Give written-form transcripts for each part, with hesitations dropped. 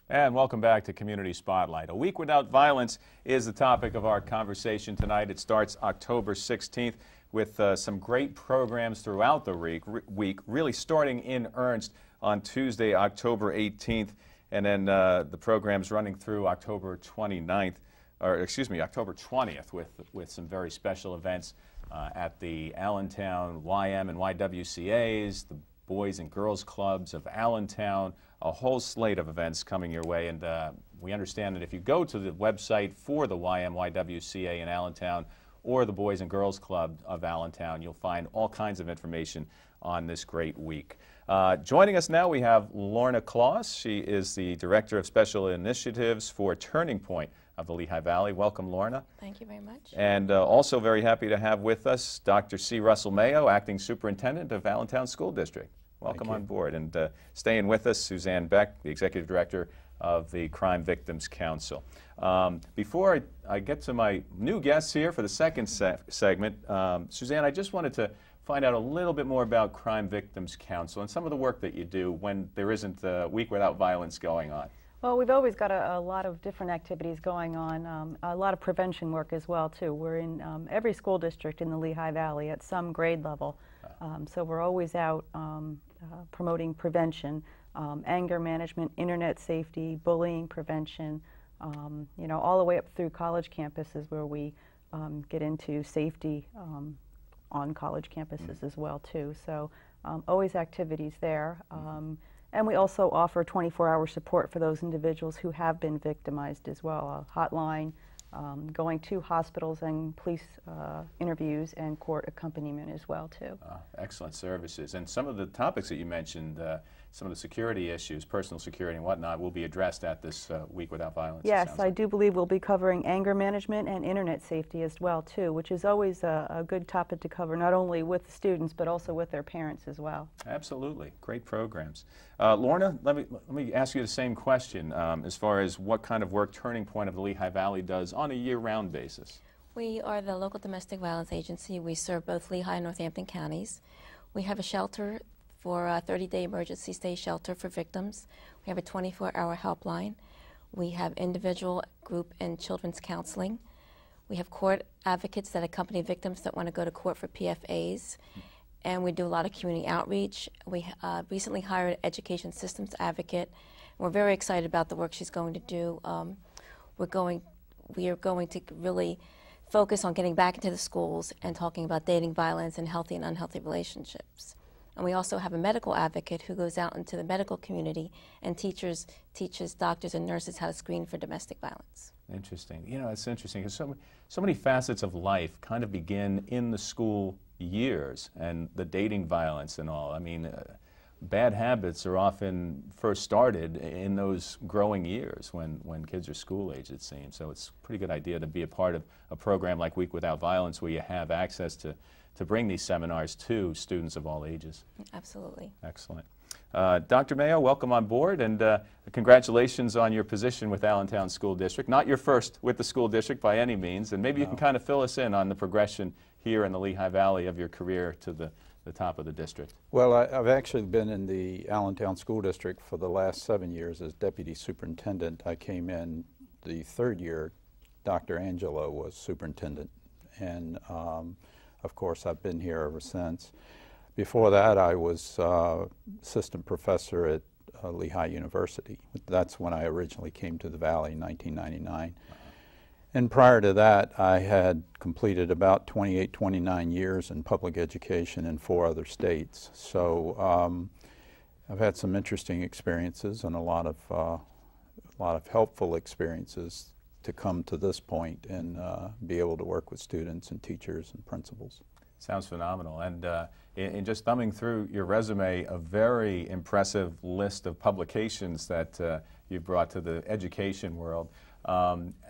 And welcome back to Community Spotlight. A week without violence is the topic of our conversation tonight. It starts October 16th with some great programs throughout the week, really starting in earnest on Tuesday, October 18th, and then the program's running through October 29th, or excuse me, October 20th with some very special events at the Allentown YM and YWCA's, the Boys and Girls Clubs of Allentown, a whole slate of events coming your way. And we understand that if you go to the website for the YM, YWCA in Allentown or the Boys and Girls Club of Allentown, you'll find all kinds of information on this great week. Joining us now, we have Lorna Claus. She is the Director of Special Initiatives for Turning Point of the Lehigh Valley. Welcome, Lorna. Thank you very much. And also very happy to have with us Dr. C. Russell Mayo, Acting Superintendent of Allentown School District. Welcome on board. And staying with us, Suzanne Beck, the Executive Director of the Crime Victims Council. Before I get to my new guests here for the second segment, Suzanne, I just wanted to find out a little bit more about Crime Victims Council and some of the work that you do when there isn't a week without violence going on. Well, we've always got a lot of different activities going on, a lot of prevention work as well, too. We're in every school district in the Lehigh Valley at some grade level, so we're always out promoting prevention, anger management, internet safety, bullying prevention, you know, all the way up through college campuses where we get into safety on college campuses as well, too. So always activities there. And we also offer 24-hour support for those individuals who have been victimized as well, a hotline, going to hospitals and police interviews and court accompaniment as well, too. Excellent services. And some of the topics that you mentioned, some of the security issues, personal security and whatnot, will be addressed at this Week Without Violence. Yes, I do believe we'll be covering anger management and internet safety as well, too, which is always a good topic to cover, not only with students, but also with their parents as well. Absolutely. Great programs. Lorna, let me ask you the same question as far as what kind of work Turning Point of the Lehigh Valley does on a year-round basis. We are the local domestic violence agency. We serve both Lehigh and Northampton counties. We have a shelter for a 30-day emergency stay shelter for victims. We have a 24-hour helpline. We have individual, group, and children's counseling. We have court advocates that accompany victims that want to go to court for PFAs. And we do a lot of community outreach. We recently hired an education systems advocate. We're very excited about the work she's going to do. We are going to really focus on getting back into the schools and talking about dating violence and healthy and unhealthy relationships. And we also have a medical advocate who goes out into the medical community and teaches doctors and nurses how to screen for domestic violence. Interesting. You know, it's interesting because so many facets of life kind of begin in the school years, and the dating violence and all. I mean, bad habits are often first started in those growing years when kids are school age, it seems. So it's a pretty good idea to be a part of a program like Week Without Violence where you have access to bring these seminars to students of all ages. Absolutely. Excellent. Dr. Mayo, welcome on board, and congratulations on your position with Allentown School District. Not your first with the school district by any means, and maybe you can kind of fill us in on the progression here in the Lehigh Valley of your career to the top of the district. Well, I've actually been in the Allentown School District for the last 7 years as Deputy Superintendent. I came in the third year. Dr. Angelo was Superintendent, and of course I've been here ever since. Before that, I was Assistant Professor at Lehigh University. That's when I originally came to the Valley in 1999. And prior to that, I had completed about 28, 29 years in public education in 4 other states. So I've had some interesting experiences and a lot of helpful experiences to come to this point and be able to work with students and teachers and principals. Sounds phenomenal. And in just thumbing through your resume, a very impressive list of publications that you brought to the education world.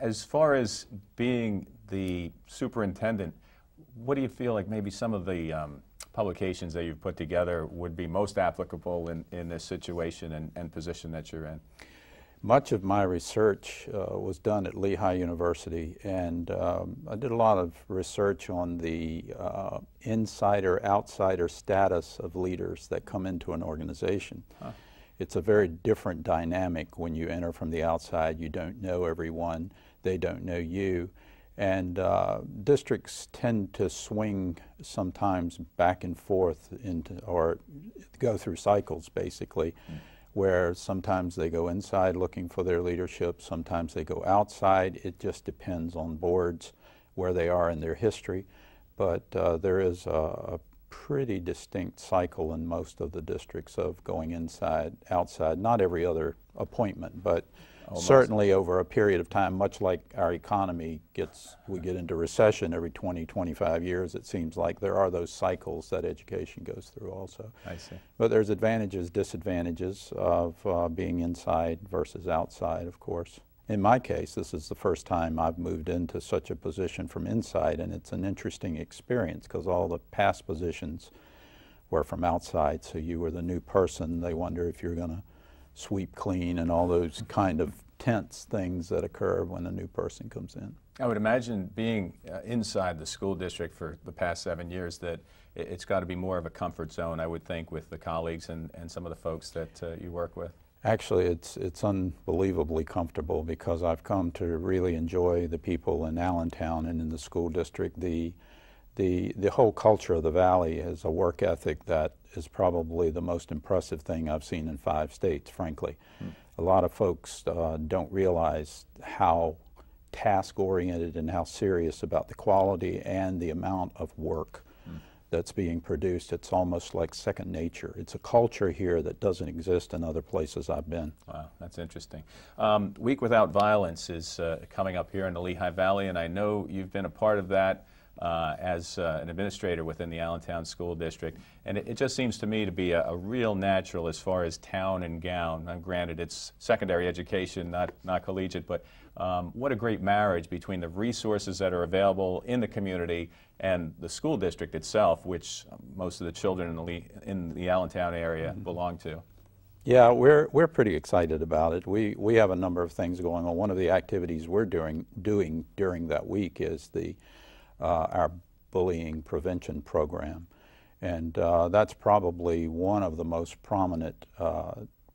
As far as being the superintendent, what do you feel like maybe some of the publications that you've put together would be most applicable in this situation and position that you're in? Much of my research was done at Lehigh University, and I did a lot of research on the insider-outsider status of leaders that come into an organization. it's a very different dynamic when you enter from the outside. You don't know everyone, they don't know you. And districts tend to swing sometimes back and forth into, or go through cycles basically, where sometimes they go inside looking for their leadership, sometimes they go outside. It just depends on boards where they are in their history. But there is a pretty distinct cycle in most of the districts of going inside, outside, not every other appointment, but almost. Certainly over a period of time, much like our economy we get into recession every 20, 25 years, it seems like there are those cycles that education goes through also. I see. But there's advantages, disadvantages of being inside versus outside, of course. In my case, this is the first time I've moved into such a position from inside, and it's an interesting experience because all the past positions were from outside, so you were the new person. They wonder if you're going to sweep clean and all those kind of tense things that occur when a new person comes in. I would imagine being inside the school district for the past 7 years that it's got to be more of a comfort zone, I would think, with the colleagues and some of the folks that you work with. Actually, it's unbelievably comfortable because I've come to really enjoy the people in Allentown and in the school district. The whole culture of the Valley is a work ethic that is probably the most impressive thing I've seen in 5 states, frankly. A lot of folks don't realize how task-oriented and how serious about the quality and the amount of work that's being produced. It's almost like second nature. It's a culture here that doesn't exist in other places I've been. Wow, that's interesting. Week Without Violence is coming up here in the Lehigh Valley, and I know you've been a part of that as an administrator within the Allentown School District, and it just seems to me to be a real natural as far as town and gown. Now, granted, it's secondary education, not collegiate, but what a great marriage between the resources that are available in the community and the school district itself, which most of the children in the Allentown area belong to. Yeah, we're pretty excited about it. We have a number of things going on. One of the activities we're doing during that week is our bullying prevention program, and that's probably one of the most prominent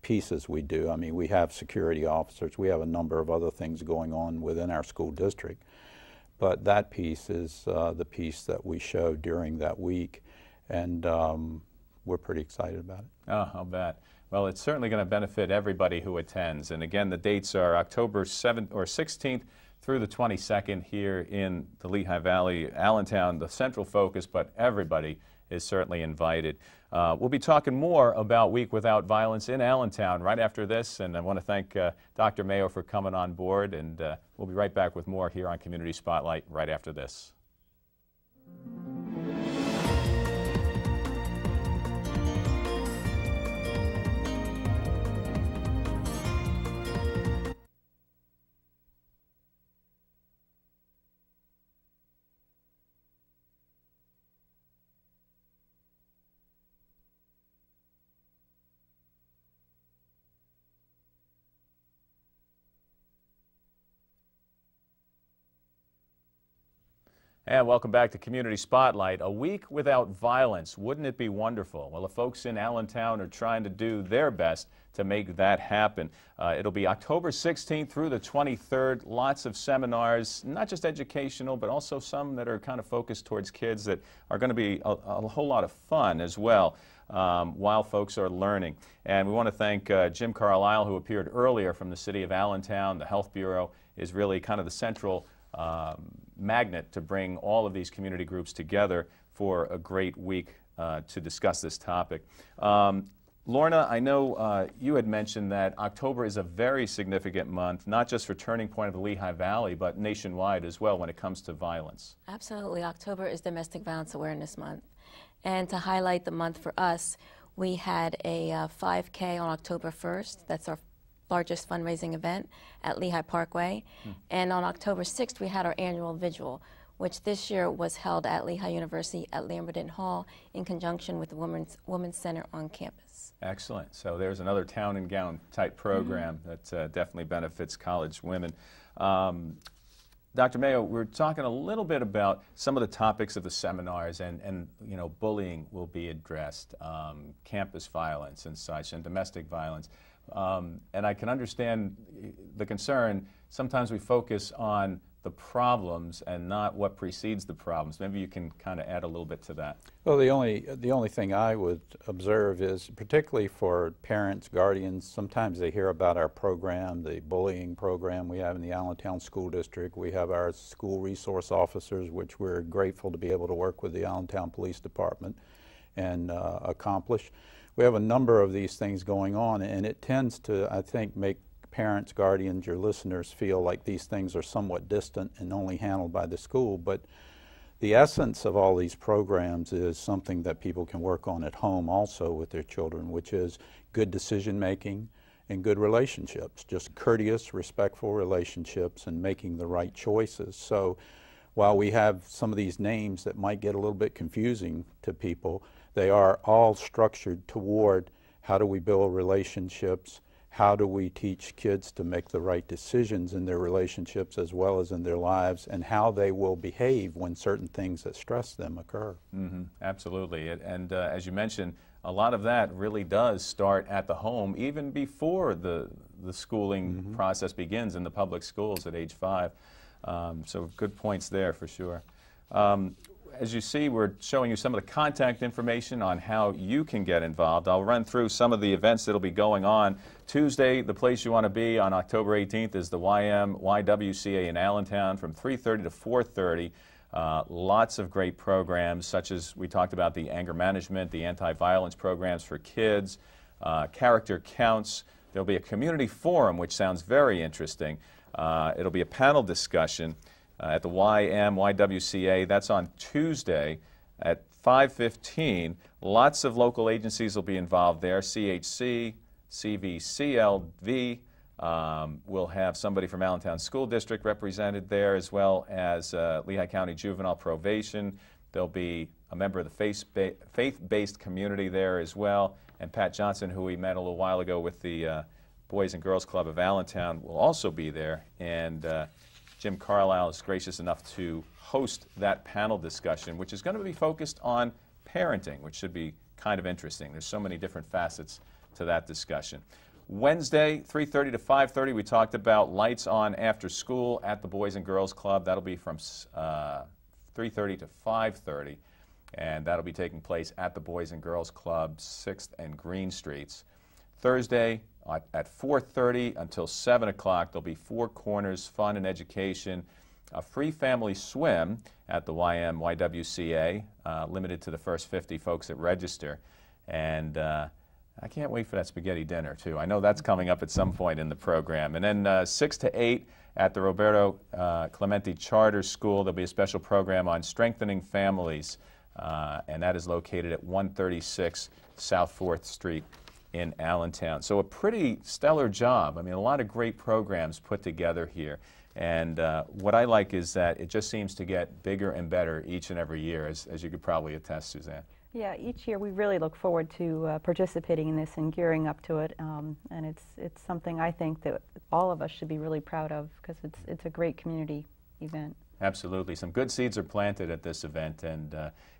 pieces we do. I mean, we have security officers, we have a number of other things going on within our school district, but that piece is the piece that we show during that week, and we're pretty excited about it. Oh, I'll bet. Well, it's certainly going to benefit everybody who attends, and again, the dates are October 7th or 16th through the 22nd here in the Lehigh Valley, Allentown, the central focus, but everybody is certainly invited. We'll be talking more about Week Without Violence in Allentown right after this, and I want to thank Dr. Mayo for coming on board, and we'll be right back with more here on Community Spotlight right after this. And welcome back to Community Spotlight. A week without violence. Wouldn't it be wonderful? Well, the folks in Allentown are trying to do their best to make that happen. It'll be October 16th through the 23rd. Lots of seminars, not just educational, but also some that are kind of focused towards kids that are going to be a whole lot of fun as well while folks are learning. And we want to thank Jim Carlisle, who appeared earlier from the city of Allentown. The Health Bureau is really kind of the central magnet to bring all of these community groups together for a great week to discuss this topic. Lorna, I know you had mentioned that October is a very significant month, not just for Turning Point of the Lehigh Valley, but nationwide as well when it comes to violence. Absolutely. October is Domestic Violence Awareness Month. And to highlight the month for us, we had a 5K on October 1st. That's our largest fundraising event at Lehigh Parkway. And on October 6th, we had our annual vigil, which this year was held at Lehigh University at Lamberton Hall in conjunction with the Women's Center on campus. Excellent. So there's another town and gown type program that definitely benefits college women. Dr. Mayo, we're talking a little bit about some of the topics of the seminars, and you know, bullying will be addressed, campus violence and such, and domestic violence. And I can understand the concern. Sometimes we focus on the problems and not what precedes the problems. Maybe you can kind of add a little bit to that. Well, the only thing I would observe is, particularly for parents, guardians, sometimes they hear about our program, the bullying program we have in the Allentown School District. We have our school resource officers, which we're grateful to be able to work with the Allentown Police Department and accomplish. We have a number of these things going on, and it tends to, I think, make parents, guardians, your listeners feel like these things are somewhat distant and only handled by the school. But the essence of all these programs is something that people can work on at home also with their children, which is good decision making and good relationships, just courteous, respectful relationships and making the right choices. So while we have some of these names that might get a little bit confusing to people, they are all structured toward how do we build relationships, how do we teach kids to make the right decisions in their relationships as well as in their lives, and how they will behave when certain things that stress them occur. Mm-hmm. Absolutely. And as you mentioned, a lot of that really does start at the home, even before the schooling process begins in the public schools at age 5. So good points there for sure. As you see, we're showing you some of the contact information on how you can get involved. I'll run through some of the events that will be going on. Tuesday, the place you want to be on October 18th is the YWCA in Allentown from 3:30 to 4:30. Lots of great programs, such as we talked about the anger management, the anti-violence programs for kids, character counts. There'll be a community forum, which sounds very interesting. It'll be a panel discussion at the YWCA. That's on Tuesday at 5:15. Lots of local agencies will be involved there. CHC, CVCLV. We'll have somebody from Allentown School District represented there, as well as Lehigh County Juvenile Probation. There'll be a member of the faith-based community there as well. And Pat Johnson, who we met a little while ago with the Boys and Girls Club of Allentown, will also be there. And Jim Carlisle is gracious enough to host that panel discussion, which is going to be focused on parenting, which should be kind of interesting. There's so many different facets to that discussion. Wednesday, 3:30 to 5:30, we talked about lights on after school at the Boys and Girls Club. That'll be from 3:30 to 5:30, and that'll be taking place at the Boys and Girls Club, 6th and Green Streets. Thursday, at 4:30 until 7 o'clock, there'll be Four Corners Fun and Education, a free family swim at the YWCA, limited to the first 50 folks that register. And I can't wait for that spaghetti dinner, too. I know that's coming up at some point in the program. And then 6 to 8 at the Roberto Clemente Charter School, there'll be a special program on strengthening families, and that is located at 136 South 4th Street in Allentown. So a pretty stellar job. I mean, a lot of great programs put together here. And what I like is that it just seems to get bigger and better each and every year, as you could probably attest, Suzanne. Yeah, each year we really look forward to participating in this and gearing up to it. And it's something I think that all of us should be really proud of, because it's a great community event. Absolutely. Some good seeds are planted at this event, and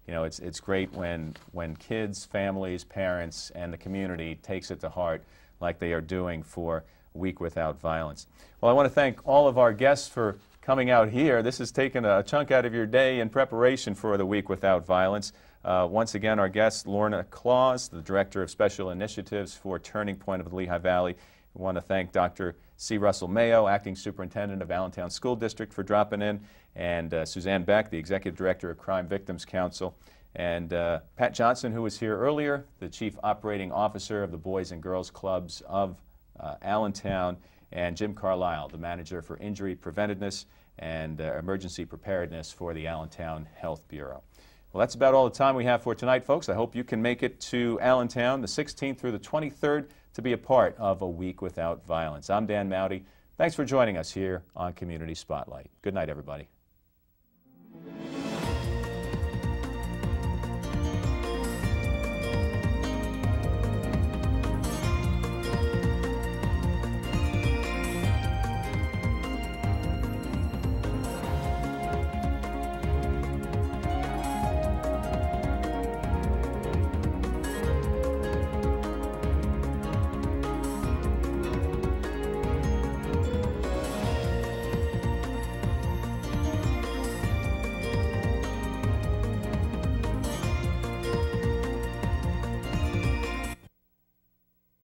you know, it's great when kids, families, parents, and the community takes it to heart like they are doing for Week Without Violence. Well, I want to thank all of our guests for coming out here. This has taken a chunk out of your day in preparation for the Week Without Violence. Once again, our guest, Lorna Claus, the Director of Special Initiatives for Turning Point of the Lehigh Valley. We want to thank Dr. C. Russell Mayo, Acting Superintendent of Allentown School District, for dropping in, and Suzanne Beck, the Executive Director of Crime Victims Council, and Pat Johnson, who was here earlier, the Chief Operating Officer of the Boys and Girls Clubs of Allentown, and Jim Carlisle, the Manager for Injury Preventiveness and Emergency Preparedness for the Allentown Health Bureau. Well, that's about all the time we have for tonight, folks. I hope you can make it to Allentown the 16th through the 23rd to be a part of a Week Without Violence. I'm Dan Mowdy. Thanks for joining us here on Community Spotlight. Good night, everybody.